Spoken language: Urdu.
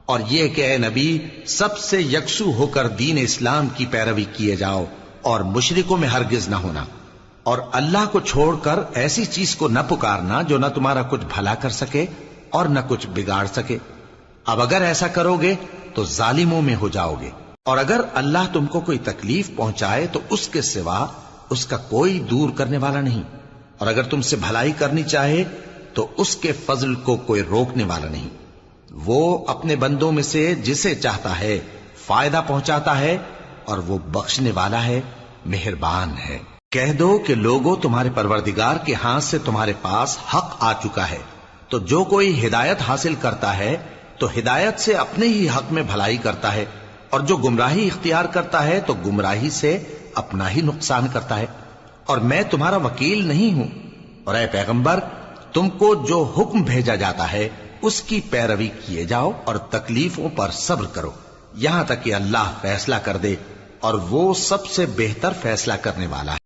اور یہ کہ اے نبی سب سے یکسو ہو کر دین اسلام کی پیروی کیے جاؤ اور مشرکوں میں ہرگز نہ ہونا، اور اللہ کو چھوڑ کر ایسی چیز کو نہ پکارنا جو نہ تمہارا کچھ بھلا کر سکے اور نہ کچھ بگاڑ سکے۔ اب اگر ایسا کرو گے تو ظالموں میں ہو جاؤ گے، اور اگر اللہ تم کو کوئی تکلیف پہنچائے تو اس کے سوا اس کا کوئی دور کرنے والا نہیں، اور اگر تم سے بھلائی کرنی چاہے تو اس کے فضل کو کوئی روکنے والا نہیں۔ وہ اپنے بندوں میں سے جسے چاہتا ہے فائدہ پہنچاتا ہے، اور وہ بخشنے والا ہے، مہربان ہے۔ کہہ دو کہ لوگوں تمہارے پروردگار کے ہاتھ سے تمہارے پاس حق آ چکا ہے، تو جو کوئی ہدایت حاصل کرتا ہے تو ہدایت سے اپنے ہی حق میں بھلائی کرتا ہے، اور جو گمراہی اختیار کرتا ہے تو گمراہی سے اپنا ہی نقصان کرتا ہے، اور میں تمہارا وکیل نہیں ہوں۔ اور اے پیغمبر، تم کو جو حکم بھیجا جاتا ہے اس کی پیروی کیے جاؤ اور تکلیفوں پر صبر کرو یہاں تک کہ اللہ فیصلہ کر دے، اور وہ سب سے بہتر فیصلہ کرنے والا ہے۔